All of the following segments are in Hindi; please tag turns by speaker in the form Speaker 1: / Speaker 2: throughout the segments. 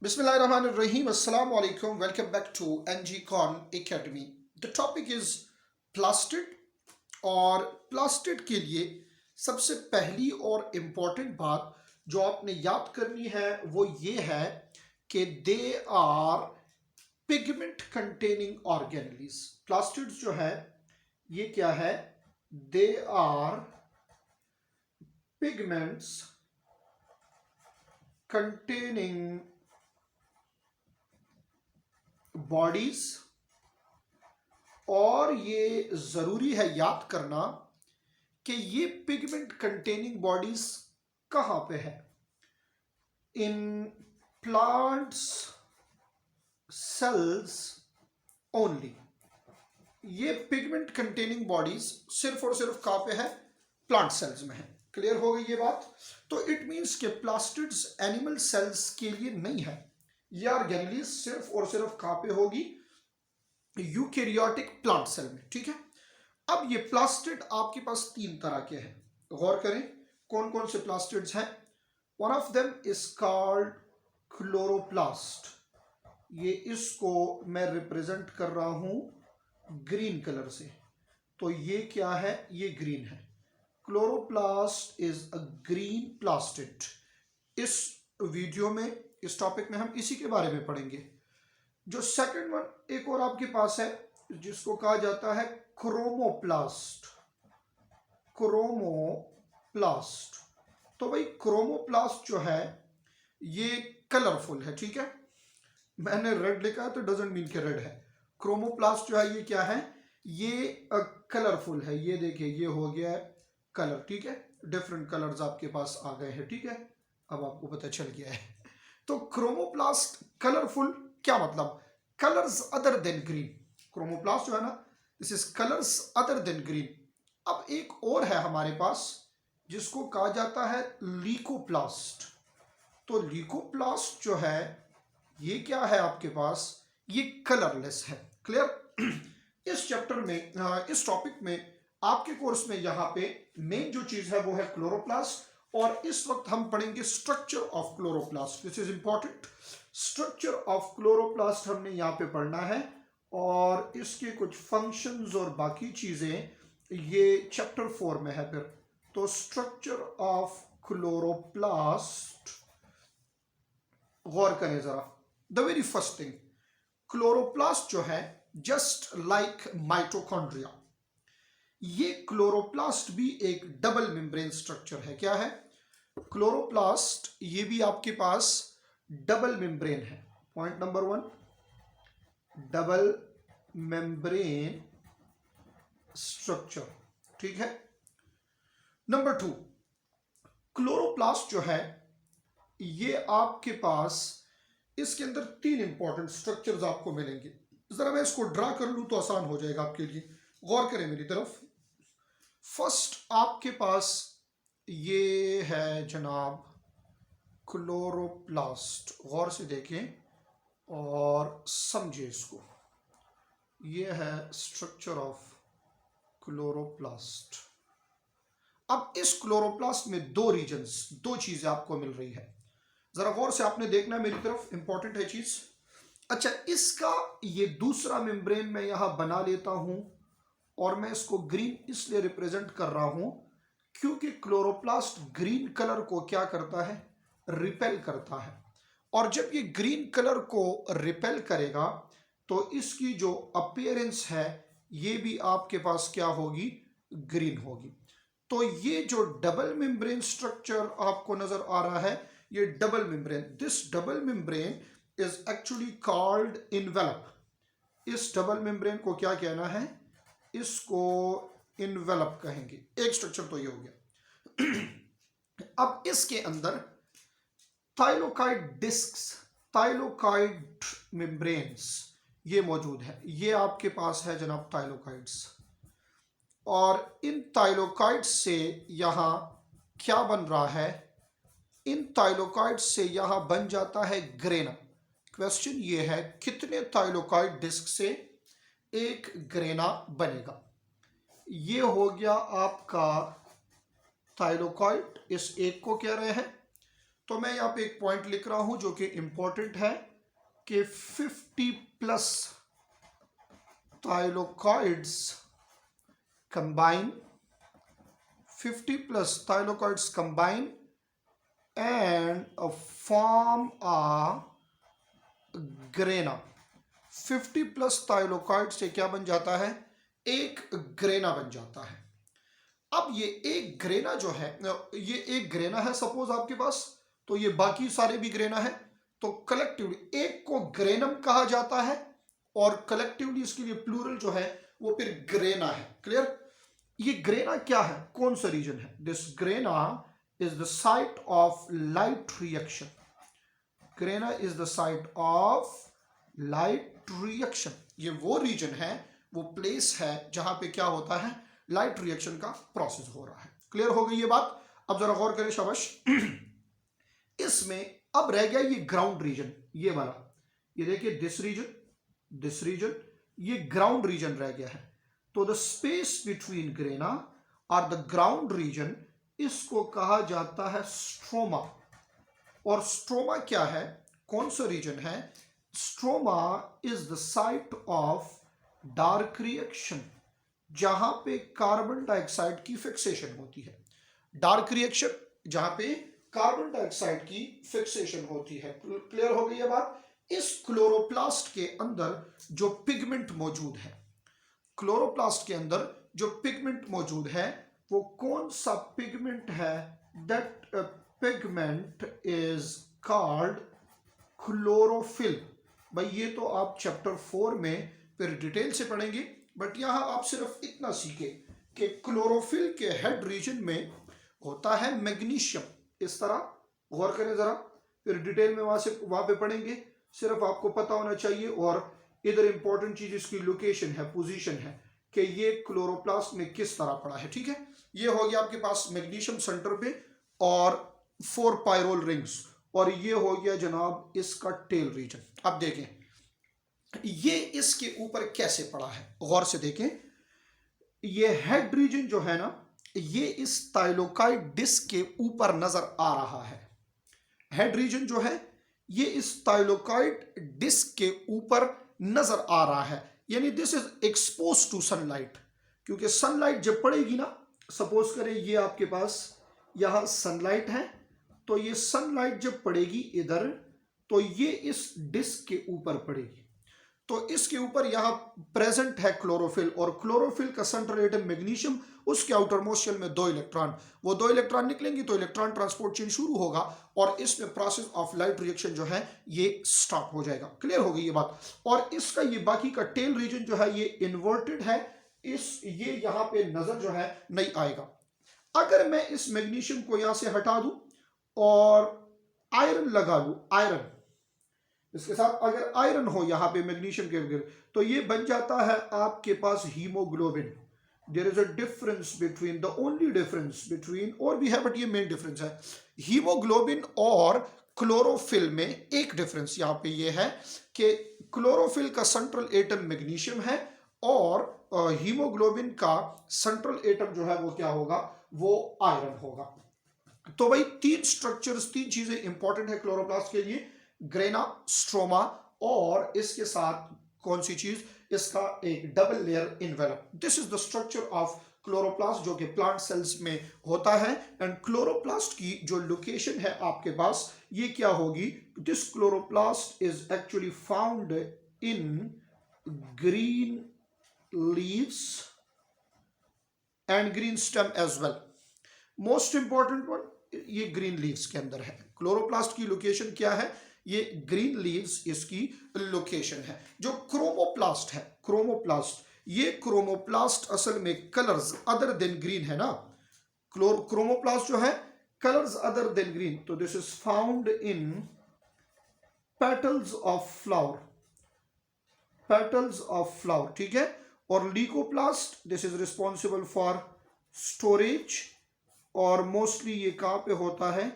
Speaker 1: Bismillahirrahmanirrahim. Assalamu alaikum. Welcome back to NG Con Academy. The topic is plastid और प्लास्टिड के लिए सबसे पहली और इम्पॉर्टेंट बात जो आपने याद करनी है वो ये है कि they are pigment containing organelles. Plastids जो है ये क्या है? They are pigments containing bodies, और ये जरूरी है याद करना कि ये पिगमेंट कंटेनिंग बॉडीज कहां पे है? In plants sales only. ये पिगमेंट कंटेनिंग बॉडीज सिर्फ और सिर्फ कहां पे है? प्लांट सेल्स में है। क्लियर हो गई ये बात? तो इट मींस के प्लास्टिड्स एनिमल सेल्स के लिए नहीं है। ये ऑर्गेनेलीज सिर्फ और सिर्फ कहां पे होगी? यूकैरियोटिक प्लांट सेल में। ठीक है, अब ये प्लास्टिड आपके पास तीन तरह के हैं। गौर करें कौन कौन से प्लास्टिड्स हैं। One of them is called chloroplast. ये इसको मैं रिप्रेजेंट कर रहा हूं ग्रीन कलर से, तो ये क्या है? ये ग्रीन है। Chloroplast is a green plastid. इस वीडियो में, इस टॉपिक में हम इसी के बारे में पढ़ेंगे। जो सेकंड वन एक और आपके पास है जिसको कहा जाता है क्रोमोप्लास्ट। क्रोमोप्लास्ट, तो भाई क्रोमोप्लास्ट जो है ये कलरफुल है। ठीक है, मैंने रेड लिखा है तो डजंट मीन के रेड है। क्रोमोप्लास्ट जो है ये क्या है? ये कलरफुल है। ये देखिए ये हो गया है कलर। ठीक है, डिफरेंट कलर्स आपके पास आ गए हैं। ठीक है, अब आपको पता चल गया है। तो क्रोमोप्लास्ट कलरफुल, क्या मतलब? Colours other than green. Chromoplast जो है ना, this is colours other than green. अब एक और है हमारे पास जिसको कहा जाता है लीकोप्लास्ट। तो लीकोप्लास्ट जो है ये क्या है आपके पास? ये कलरलेस है। क्लियर? इस चैप्टर में, इस टॉपिक में, आपके कोर्स में यहाँ पे मेन जो चीज है वो है क्लोरोप्लास्ट, और इस वक्त हम पढ़ेंगे structure of chloroplast. This is important. Structure of chloroplast हमने यहाँ पे पढ़ना है, और इसके कुछ फंक्शंस और बाकी चीजें ये चैप्टर 4 में है। फिर तो स्ट्रक्चर ऑफ क्लोरोप्लास्ट गौर करें जरा। The very first thing, chloroplast जो है जस्ट लाइक माइटोकॉन्ड्रिया, ये क्लोरोप्लास्ट भी एक डबल मेम्ब्रेन स्ट्रक्चर है। क्या है? क्लोरोप्लास्ट ये भी आपके पास डबल मेम्ब्रेन है। Point number 1, double membrane structure. ठीक है। नंबर 2, क्लोरोप्लास्ट जो है ये आपके पास, इसके अंदर तीन इंपॉर्टेंट स्ट्रक्चर्स आपको मिलेंगे। जरा मैं इसको ड्रा कर लूं तो आसान हो जाएगा आपके लिए। गौर करें मेरी तरफ। फर्स्ट आपके पास ये है जनाब क्लोरोप्लास्ट। गौर से देखें और समझे इसको। ये है स्ट्रक्चर ऑफ क्लोरोप्लास्ट। अब इस क्लोरोप्लास्ट में दो रीजन्स, दो चीजें आपको मिल रही है। जरा गौर से आपने देखना है मेरी तरफ, इंपॉर्टेंट है चीज। अच्छा, इसका ये दूसरा मेम्ब्रेन मैं यहां बना लेता हूं, और मैं इसको ग्रीन इसलिए रिप्रेजेंट कर रहा हूं क्योंकि क्लोरोप्लास्ट ग्रीन कलर को क्या करता है? रिपेल करता है। और जब ये ग्रीन कलर को रिपेल करेगा तो इसकी जो अपीयरेंस है ये भी आपके पास क्या होगी? ग्रीन होगी। तो ये जो डबल मेम्ब्रेन स्ट्रक्चर आपको नजर आ रहा है, ये double membrane, this double membrane is actually called envelope. इस डबल मेम्ब्रेन को क्या कहना है? इसको इनवेलप कहेंगे। एक स्ट्रक्चर तो ये हो गया। अब इसके अंदर थाइलोकाइड डिस्क्स, थाइलोकाइड मेम्ब्रेन्स ये मौजूद है। ये आपके पास है जनाब थाइलोकाइड्स, और इन थाइलोकाइड्स से यहां क्या बन रहा है? इन थाइलोकाइड्स से यहां बन जाता है ग्रेना। क्वेश्चन ये है कितने थाइलोकाइड डिस्क से एक ग्रेना बनेगा? ये हो गया आपका थाइलोकाइड, इस एक को कह रहे हैं। तो मैं यहाँ पे एक पॉइंट लिख रहा हूं जो कि इंपॉर्टेंट है कि 50+ thylakoids combine, 50+ thylakoids combine and form a grana. 50+ thylakoid से क्या बन जाता है? एक ग्रेना बन जाता है। अब ये एक ग्रेना जो है, ये एक ग्रेना है सपोज आपके पास, तो ये बाकी सारे भी ग्रेना है, तो कलेक्टिवली एक को ग्रेनम कहा जाता है और कलेक्टिवली इसके लिए प्लूरल जो है वो फिर ग्रेना है। क्लियर? ये ग्रेना क्या है, कौन सा रीजन है? This grana is the site of light reaction. Grana is the site of light reaction. ये वो रीजन है, वो प्लेस है जहां पे क्या होता है, लाइट रिएक्शन का प्रोसेस हो रहा है। क्लियर हो गई ये बात? अब जरा गौर करें, शाबाश। इसमें अब रह गया ये ग्राउंड रीजन, ये वाला, ये देखिए दिस रीजन, ये ग्राउंड रीजन रह गया है। तो द स्पेस बिटवीन ग्रेना और द ग्राउंड रीजन, इसको कहा जाता है स्ट्रोमा। और स्ट्रोमा क्या है, कौन सा रीजन है? Stroma is the site of dark reaction, जहां पे कार्बन डाइऑक्साइड की फिक्सेशन होती है। डार्क रिएक्शन जहां पे कार्बन डाइऑक्साइड की फिक्सेशन होती है। क्लियर हो गई ये बात? इस क्लोरोप्लास्ट के अंदर जो पिगमेंट मौजूद है, क्लोरोप्लास्ट के अंदर जो पिगमेंट मौजूद है, वो कौन सा पिगमेंट है? That pigment is called chlorophyll. भाई ये तो आप चैप्टर 4 में फिर डिटेल से पढ़ेंगे, बट यहां आप सिर्फ इतना सीखे कि क्लोरोफिल के हेड रीजन में होता है मैग्नीशियम। इस तरह गौर करें जरा, फिर डिटेल में वहां पे पढ़ेंगे। सिर्फ आपको पता होना चाहिए, और इधर इंपॉर्टेंट चीज इसकी लोकेशन है, पोजीशन है, कि ये क्लोरोप्लास्ट में किस तरह पड़ा है। ठीक है, ये हो गया आपके पास मैग्नीशियम सेंटर पे और 4 पायरोल रिंग्स, और ये हो गया जनाब इसका टेल रीजन। अब देखें ये इसके ऊपर कैसे पड़ा है, गौर से देखें। ये हेड रीजन जो है ना, ये इस थाइलोकाइड डिस्क के ऊपर नजर आ रहा है। हेड रीजन जो है ये इस थाइलोकाइड डिस्क के ऊपर नजर आ रहा है, यानी this is expose to sunlight. क्योंकि सनलाइट जब पड़ेगी ना, सपोज करें ये आपके पास यहां सनलाइट है, तो ये सनलाइट जब पड़ेगी इधर, तो ये इस डिस्क के ऊपर पड़ेगी, तो इसके ऊपर यहां प्रेजेंट है क्लोरोफिल, और क्लोरोफिल का सेंट्रल एटम मैग्नीशियम, उसके आउटर मोस्ट शेल में 2 इलेक्ट्रॉन, वो 2 इलेक्ट्रॉन निकलेंगे तो इलेक्ट्रॉन ट्रांसपोर्ट चेन शुरू होगा, और इसमें प्रोसेस ऑफ लाइट रिएक्शन जो है ये स्टार्ट हो जाएगा। क्लियर हो गई ये बात? और इसका ये बाकी का टेल रीजन जो है ये इन्वर्टेड है, ये यहां पे नजर जो है नहीं आएगा। अगर मैं इस मैग्नीशियम को यहां से हटा दूं और आयरन लगा लूं, आयरन इसके साथ अगर आयरन हो यहां पे मैग्नीशियम के बगैर, तो ये बन जाता है आपके पास haemoglobin. There is a difference between, the only difference between, और भी है बट ये मेन डिफरेंस है, हीमोग्लोबिन और क्लोरोफिल में एक डिफरेंस यहां पे ये है कि क्लोरोफिल का सेंट्रल एटम मैग्नीशियम है, और हीमोग्लोबिन का सेंट्रल एटम जो है वो क्या होगा, वो आयरन होगा। तो भाई 3 स्ट्रक्चर्स, 3 चीजें इंपॉर्टेंट है क्लोरोप्लास्ट के लिए, ग्रेना, स्ट्रोमा, और इसके साथ कौन सी चीज, इसका एक double layer envelope. This is the structure of chloroplast जो कि प्लांट सेल्स में होता है। एंड क्लोरोप्लास्ट की जो लोकेशन है आपके पास, ये क्या होगी? This chloroplast is actually found in green leaves and green stem as well. Most important one, ये ग्रीन लीव्स के अंदर है। क्लोरोप्लास्ट की लोकेशन क्या है? ये ग्रीन लीव्स इसकी लोकेशन है। जो क्रोमोप्लास्ट है, क्रोमोप्लास्ट, ये क्रोमोप्लास्ट असल में कलर्स अदर देन ग्रीन है ना, क्रोमोप्लास्ट जो है कलर्स अदर देन ग्रीन, तो this is found in petals of flower, petals of flower, ठीक है। और leucoplast, this is responsible for storage, और मोस्टली ये कहां पे होता है?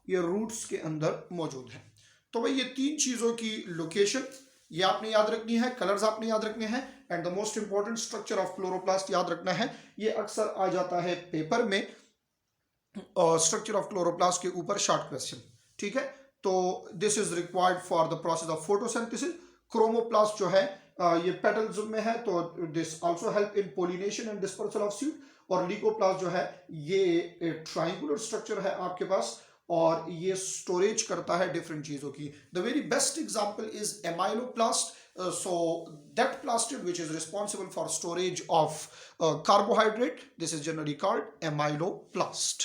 Speaker 1: ये रूट्स के अंदर मौजूद है। तो भाई ये 3 चीजों की लोकेशन ये आपने याद रखनी है, कलर्स आपने याद रखने हैं, and the most important structure of chloroplast याद रखना है। ये अक्सर आ जाता है पेपर में, स्ट्रक्चर ऑफ क्लोरोप्लास्ट के ऊपर शॉर्ट क्वेश्चन, ठीक है, तो this is required for the process of photosynthesis. Chromoplast जो है ये पेटल्स में है, तो this also help in pollination and dispersal of seed. और लीकोप्लास्ट जो है ये ट्राइंगुलर स्ट्रक्चर है आपके पास, और ये स्टोरेज करता है डिफरेंट चीजों की। The very best example is amyloplast. So that plastid which is responsible for storage of carbohydrate, this is generally called amyloplast.